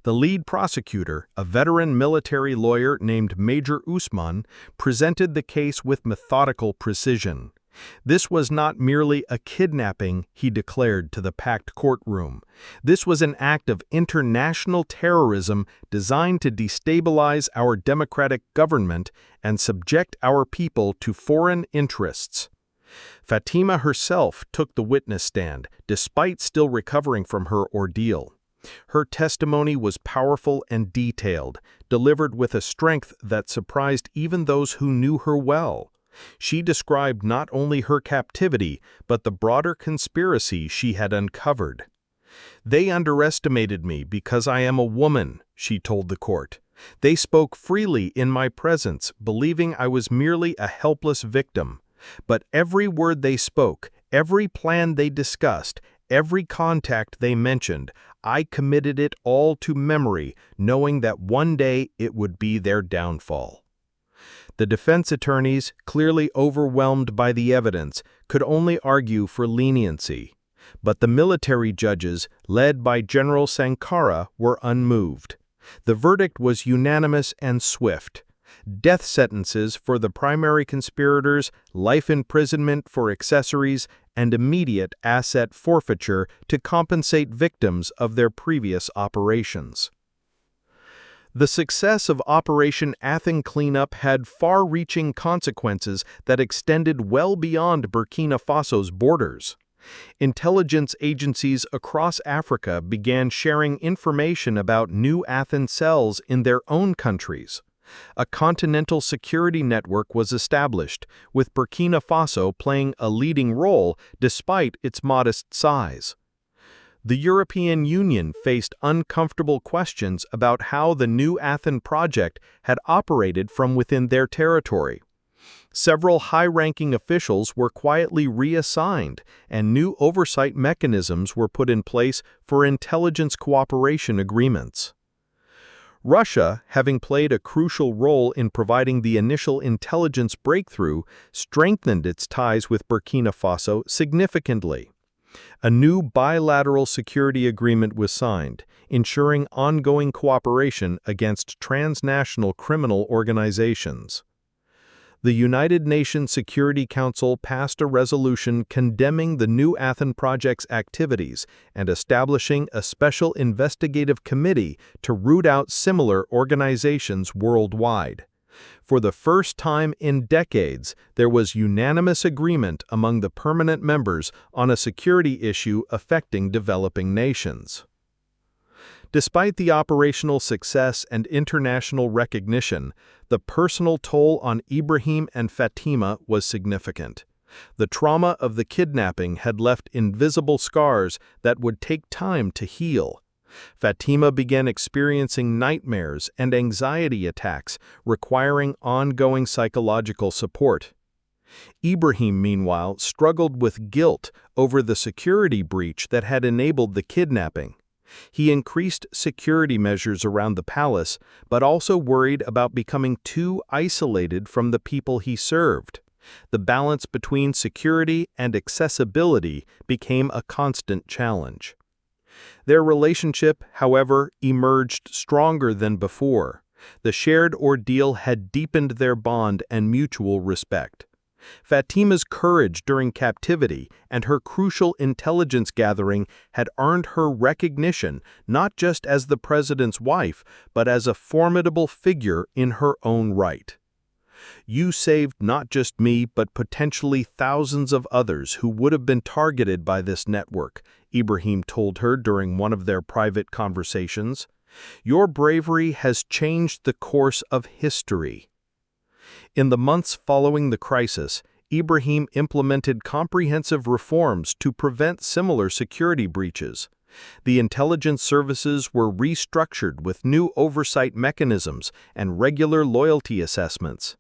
The lead prosecutor, a veteran military lawyer named Major Usman, presented the case with methodical precision. This was not merely a kidnapping, he declared to the packed courtroom. This was an act of international terrorism designed to destabilize our democratic government and subject our people to foreign interests. Fatima herself took the witness stand, despite still recovering from her ordeal. Her testimony was powerful and detailed, delivered with a strength that surprised even those who knew her well. She described not only her captivity, but the broader conspiracy she had uncovered. "They underestimated me because I am a woman," she told the court. "They spoke freely in my presence, believing I was merely a helpless victim. But every word they spoke, every plan they discussed, every contact they mentioned, I committed it all to memory, knowing that one day it would be their downfall." The defense attorneys, clearly overwhelmed by the evidence, could only argue for leniency. But the military judges, led by General Sankara, were unmoved. The verdict was unanimous and swift. death sentences for the primary conspirators, life imprisonment for accessories, and immediate asset forfeiture to compensate victims of their previous operations. The success of Operation Athens Cleanup had far-reaching consequences that extended well beyond Burkina Faso's borders. Intelligence agencies across Africa began sharing information about new Athens cells in their own countries. A continental security network was established, with Burkina Faso playing a leading role despite its modest size. The European Union faced uncomfortable questions about how the new Athens project had operated from within their territory. Several high-ranking officials were quietly reassigned, and new oversight mechanisms were put in place for intelligence cooperation agreements. Russia, having played a crucial role in providing the initial intelligence breakthrough, strengthened its ties with Burkina Faso significantly. A new bilateral security agreement was signed, ensuring ongoing cooperation against transnational criminal organizations. The United Nations Security Council passed a resolution condemning the New Athens Project's activities and establishing a special investigative committee to root out similar organizations worldwide. For the first time in decades, there was unanimous agreement among the permanent members on a security issue affecting developing nations. Despite the operational success and international recognition, the personal toll on Ibrahim and Fatima was significant. The trauma of the kidnapping had left invisible scars that would take time to heal. Fatima began experiencing nightmares and anxiety attacks, requiring ongoing psychological support. Ibrahim, meanwhile, struggled with guilt over the security breach that had enabled the kidnapping. He increased security measures around the palace, but also worried about becoming too isolated from the people he served. The balance between security and accessibility became a constant challenge. Their relationship, however, emerged stronger than before. The shared ordeal had deepened their bond and mutual respect. Fatima's courage during captivity and her crucial intelligence gathering had earned her recognition not just as the president's wife, but as a formidable figure in her own right. "You saved not just me, but potentially thousands of others who would have been targeted by this network," Ibrahim told her during one of their private conversations. "Your bravery has changed the course of history." In the months following the crisis, Ibrahim implemented comprehensive reforms to prevent similar security breaches. The intelligence services were restructured with new oversight mechanisms and regular loyalty assessments.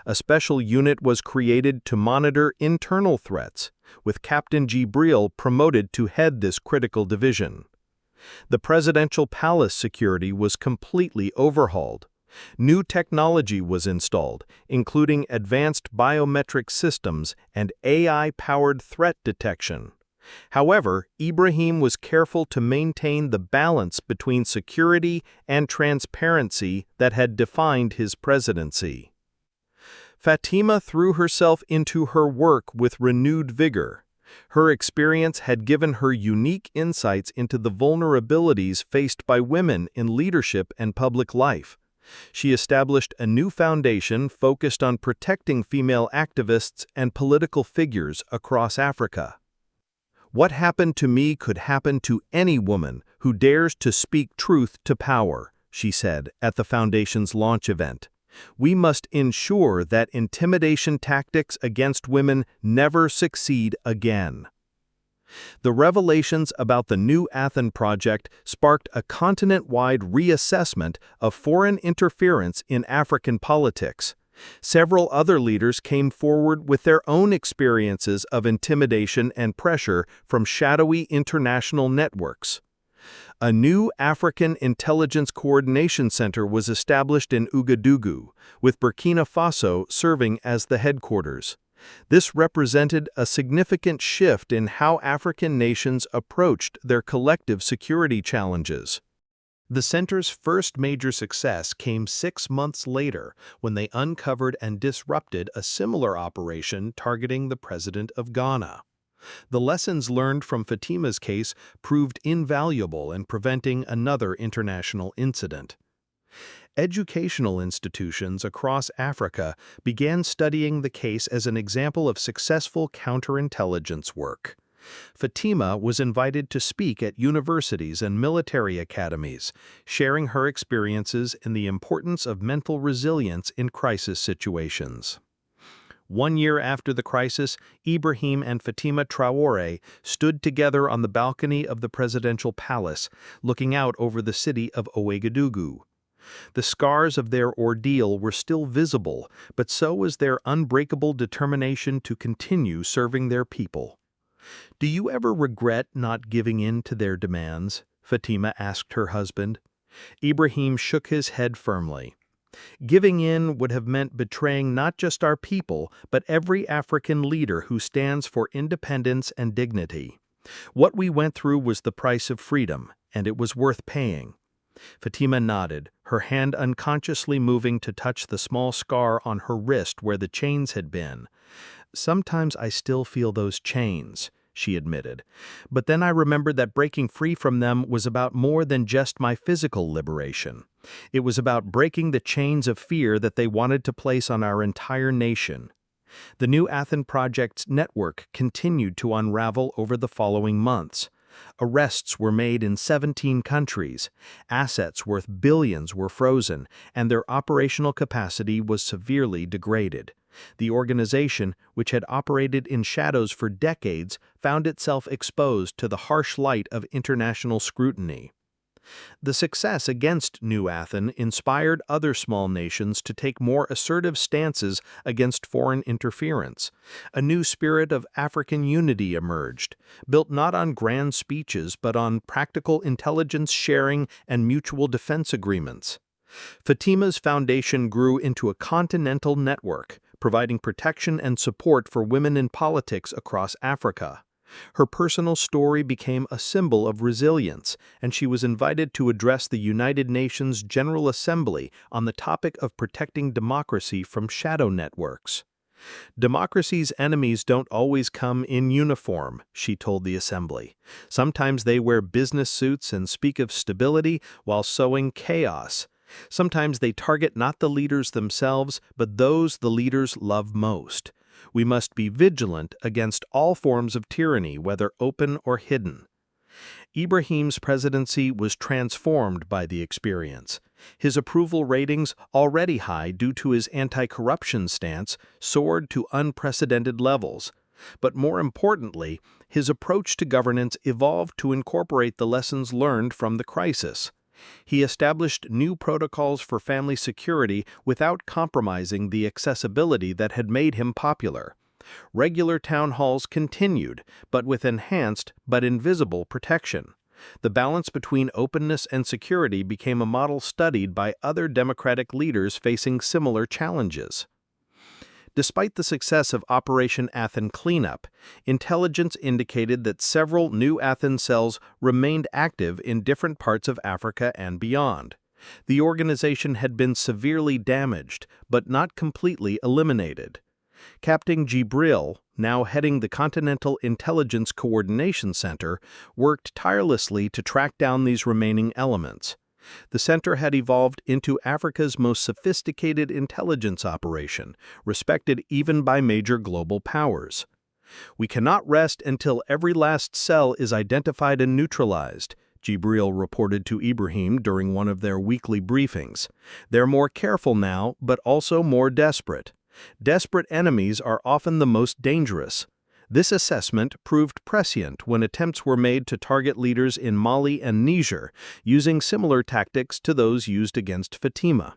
A special unit was created to monitor internal threats, with Captain Ibrahim promoted to head this critical division. The presidential palace security was completely overhauled. New technology was installed, including advanced biometric systems and AI-powered threat detection. However, Ibrahim was careful to maintain the balance between security and transparency that had defined his presidency. Fatima threw herself into her work with renewed vigor. Her experience had given her unique insights into the vulnerabilities faced by women in leadership and public life. She established a new foundation focused on protecting female activists and political figures across Africa. "What happened to me could happen to any woman who dares to speak truth to power," she said at the foundation's launch event. "We must ensure that intimidation tactics against women never succeed again." The revelations about the New Athens Project sparked a continent-wide reassessment of foreign interference in African politics. Several other leaders came forward with their own experiences of intimidation and pressure from shadowy international networks. A new African Intelligence Coordination Center was established in Ouagadougou, with Burkina Faso serving as the headquarters. This represented a significant shift in how African nations approached their collective security challenges. The center's first major success came 6 months later when they uncovered and disrupted a similar operation targeting the president of Ghana. The lessons learned from Fatima's case proved invaluable in preventing another international incident. Educational institutions across Africa began studying the case as an example of successful counterintelligence work. Fatima was invited to speak at universities and military academies, sharing her experiences in the importance of mental resilience in crisis situations. 1 year after the crisis, Ibrahim and Fatima Traore stood together on the balcony of the presidential palace, looking out over the city of Ouagadougou. The scars of their ordeal were still visible, but so was their unbreakable determination to continue serving their people. "Do you ever regret not giving in to their demands?" Fatima asked her husband. Ibrahim shook his head firmly. "Giving in would have meant betraying not just our people, but every African leader who stands for independence and dignity. What we went through was the price of freedom, and it was worth paying." Fatima nodded, her hand unconsciously moving to touch the small scar on her wrist where the chains had been. "Sometimes I still feel those chains," she admitted. "But then I remembered that breaking free from them was about more than just my physical liberation. It was about breaking the chains of fear that they wanted to place on our entire nation." The New Athens Project's network continued to unravel over the following months. Arrests were made in 17 countries, assets worth billions were frozen, and their operational capacity was severely degraded. The organization, which had operated in shadows for decades, found itself exposed to the harsh light of international scrutiny. The success against New Athens inspired other small nations to take more assertive stances against foreign interference. A new spirit of African unity emerged, built not on grand speeches but on practical intelligence sharing and mutual defense agreements. Fatima's foundation grew into a continental network, providing protection and support for women in politics across Africa. Her personal story became a symbol of resilience, and she was invited to address the United Nations General Assembly on the topic of protecting democracy from shadow networks. "Democracy's enemies don't always come in uniform," she told the assembly. "Sometimes they wear business suits and speak of stability while sowing chaos. Sometimes they target not the leaders themselves, but those the leaders love most. We must be vigilant against all forms of tyranny, whether open or hidden." Ibrahim's presidency was transformed by the experience. His approval ratings, already high due to his anti-corruption stance, soared to unprecedented levels. But more importantly, his approach to governance evolved to incorporate the lessons learned from the crisis. He established new protocols for family security without compromising the accessibility that had made him popular. Regular town halls continued, but with enhanced but invisible protection. The balance between openness and security became a model studied by other democratic leaders facing similar challenges. Despite the success of Operation Athens Cleanup, intelligence indicated that several New Athens cells remained active in different parts of Africa and beyond. The organization had been severely damaged, but not completely eliminated. Captain Ibrahim, now heading the Continental Intelligence Coordination Center, worked tirelessly to track down these remaining elements. The center had evolved into Africa's most sophisticated intelligence operation, respected even by major global powers. "We cannot rest until every last cell is identified and neutralized," Ibrahim reported to Ibrahim during one of their weekly briefings. "They're more careful now, but also more desperate. Desperate enemies are often the most dangerous." This assessment proved prescient when attempts were made to target leaders in Mali and Niger, using similar tactics to those used against Fatima.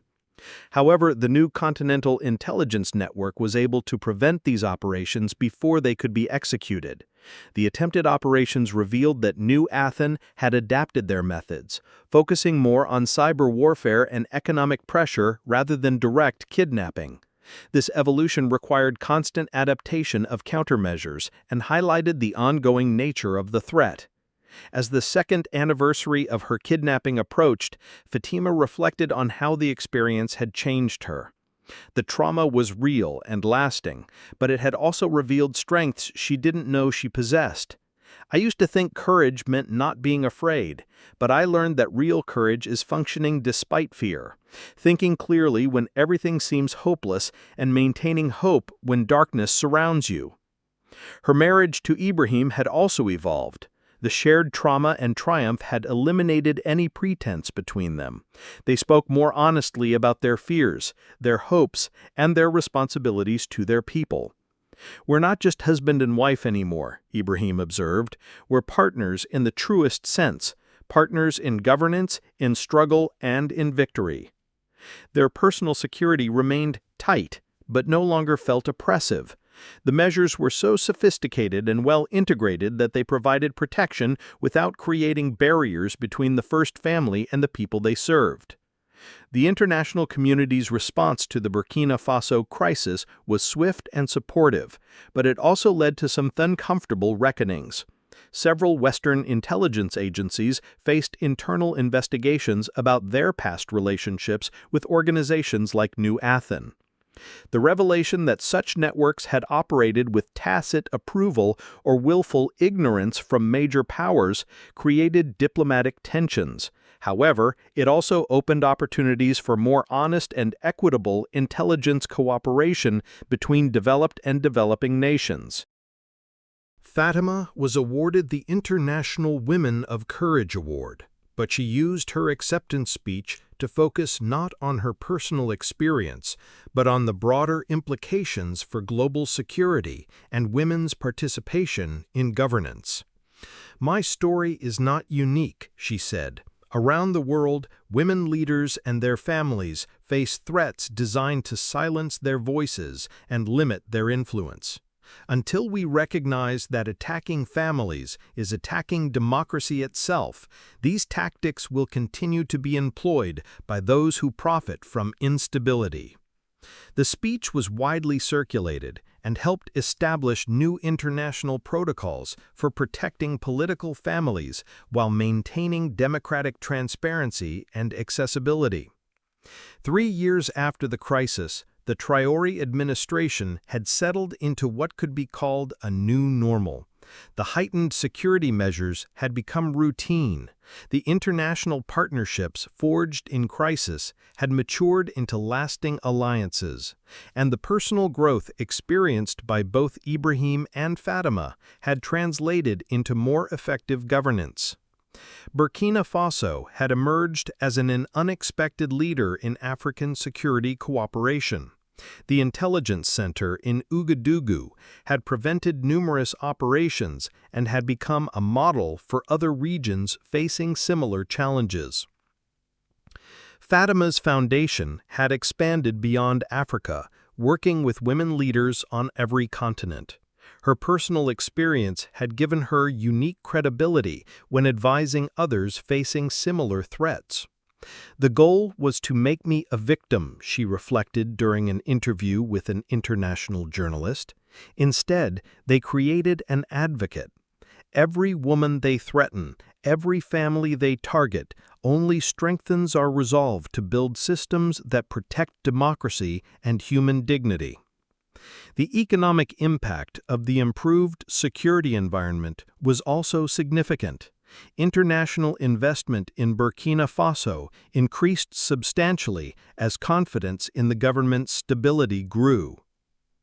However, the new Continental Intelligence Network was able to prevent these operations before they could be executed. The attempted operations revealed that New Athens had adapted their methods, focusing more on cyber warfare and economic pressure rather than direct kidnapping. This evolution required constant adaptation of countermeasures and highlighted the ongoing nature of the threat. As the second anniversary of her kidnapping approached, Fatima reflected on how the experience had changed her. The trauma was real and lasting, but it had also revealed strengths she didn't know she possessed. I used to think courage meant not being afraid, but I learned that real courage is functioning despite fear, thinking clearly when everything seems hopeless and maintaining hope when darkness surrounds you. Her marriage to Ibrahim had also evolved. The shared trauma and triumph had eliminated any pretense between them. They spoke more honestly about their fears, their hopes, and their responsibilities to their people. "We're not just husband and wife anymore," Ibrahim observed. "We're partners in the truest sense, partners in governance, in struggle, and in victory." Their personal security remained tight, but no longer felt oppressive. The measures were so sophisticated and well integrated that they provided protection without creating barriers between the first family and the people they served. The international community's response to the Burkina Faso crisis was swift and supportive, but it also led to some uncomfortable reckonings. Several Western intelligence agencies faced internal investigations about their past relationships with organizations like New Athens. The revelation that such networks had operated with tacit approval or willful ignorance from major powers created diplomatic tensions. However, it also opened opportunities for more honest and equitable intelligence cooperation between developed and developing nations. Fatima was awarded the International Women of Courage Award, but she used her acceptance speech to focus not on her personal experience, but on the broader implications for global security and women's participation in governance. "My story is not unique," she said. "Around the world, women leaders and their families face threats designed to silence their voices and limit their influence. Until we recognize that attacking families is attacking democracy itself, these tactics will continue to be employed by those who profit from instability." The speech was widely circulated and helped establish new international protocols for protecting political families while maintaining democratic transparency and accessibility. 3 years after the crisis, the Traore administration had settled into what could be called a new normal. The heightened security measures had become routine. The international partnerships forged in crisis had matured into lasting alliances, and the personal growth experienced by both Ibrahim and Fatima had translated into more effective governance. Burkina Faso had emerged as an unexpected leader in African security cooperation. The intelligence center in Ouagadougou had prevented numerous operations and had become a model for other regions facing similar challenges. Fatima's foundation had expanded beyond Africa, working with women leaders on every continent. Her personal experience had given her unique credibility when advising others facing similar threats. "The goal was to make me a victim," she reflected during an interview with an international journalist. "Instead, they created an advocate. Every woman they threaten, every family they target, only strengthens our resolve to build systems that protect democracy and human dignity." The economic impact of the improved security environment was also significant. International investment in Burkina Faso increased substantially as confidence in the government's stability grew.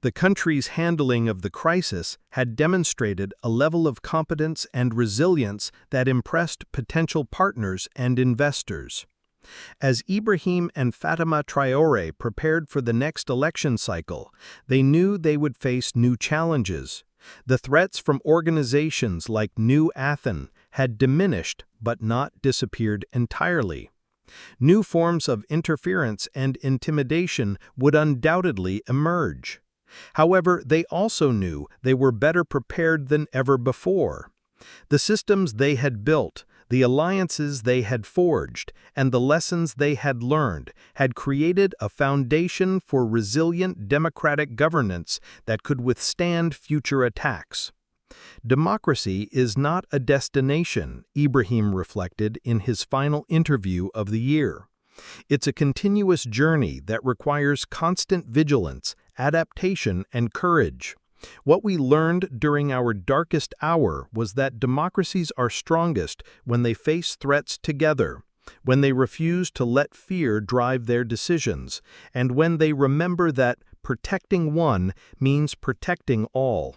The country's handling of the crisis had demonstrated a level of competence and resilience that impressed potential partners and investors. As Ibrahim and Fatima Traore prepared for the next election cycle, they knew they would face new challenges. The threats from organizations like New Athens had diminished but not disappeared entirely. New forms of interference and intimidation would undoubtedly emerge. However, they also knew they were better prepared than ever before. The systems they had built, the alliances they had forged, and the lessons they had learned had created a foundation for resilient democratic governance that could withstand future attacks. Democracy is not a destination, Ibrahim reflected in his final interview of the year. It's a continuous journey that requires constant vigilance, adaptation, and courage. What we learned during our darkest hour was that democracies are strongest when they face threats together, when they refuse to let fear drive their decisions, and when they remember that protecting one means protecting all.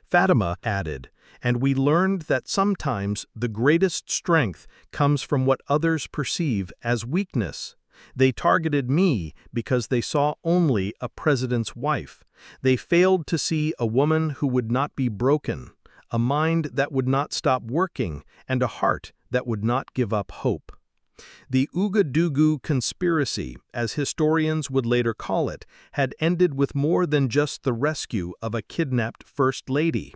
Fatima added, and we learned that sometimes the greatest strength comes from what others perceive as weakness. They targeted me because they saw only a president's wife. They failed to see a woman who would not be broken, a mind that would not stop working, and a heart that would not give up hope. The Ouagadougou conspiracy, as historians would later call it, had ended with more than just the rescue of a kidnapped First Lady.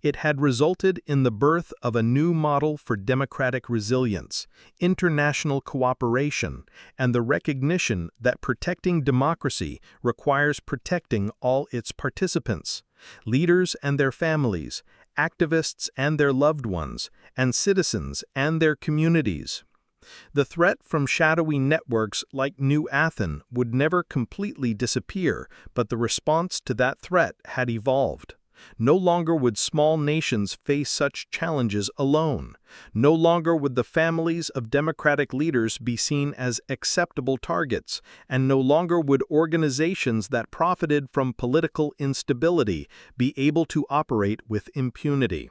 It had resulted in the birth of a new model for democratic resilience, international cooperation, and the recognition that protecting democracy requires protecting all its participants, leaders and their families, activists and their loved ones, and citizens and their communities. The threat from shadowy networks like New Athens would never completely disappear, but the response to that threat had evolved. No longer would small nations face such challenges alone. No longer would the families of democratic leaders be seen as acceptable targets, and no longer would organizations that profited from political instability be able to operate with impunity.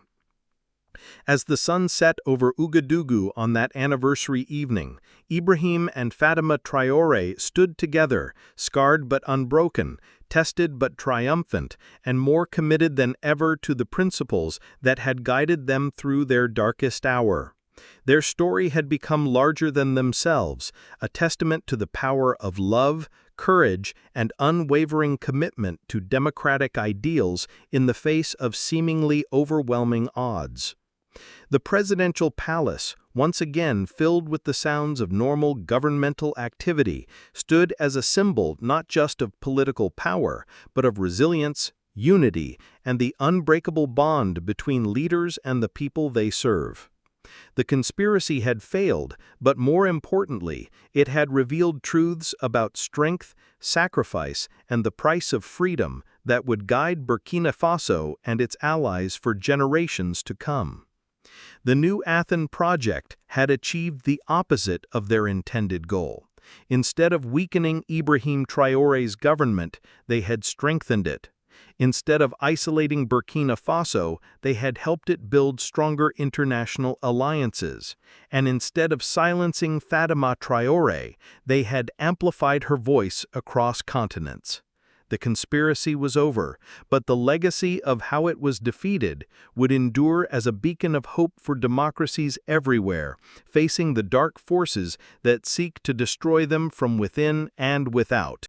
As the sun set over Ouagadougou on that anniversary evening, Ibrahim and Fatima Traore stood together, scarred but unbroken, tested but triumphant, and more committed than ever to the principles that had guided them through their darkest hour. Their story had become larger than themselves, a testament to the power of love, courage, and unwavering commitment to democratic ideals in the face of seemingly overwhelming odds. The presidential palace, once again filled with the sounds of normal governmental activity, stood as a symbol not just of political power, but of resilience, unity, and the unbreakable bond between leaders and the people they serve. The conspiracy had failed, but more importantly, it had revealed truths about strength, sacrifice, and the price of freedom that would guide Burkina Faso and its allies for generations to come. The New Athens project had achieved the opposite of their intended goal. Instead of weakening Ibrahim Traore's government, they had strengthened it. Instead of isolating Burkina Faso, they had helped it build stronger international alliances. And instead of silencing Fatima Traore, they had amplified her voice across continents. The conspiracy was over, but the legacy of how it was defeated would endure as a beacon of hope for democracies everywhere, facing the dark forces that seek to destroy them from within and without.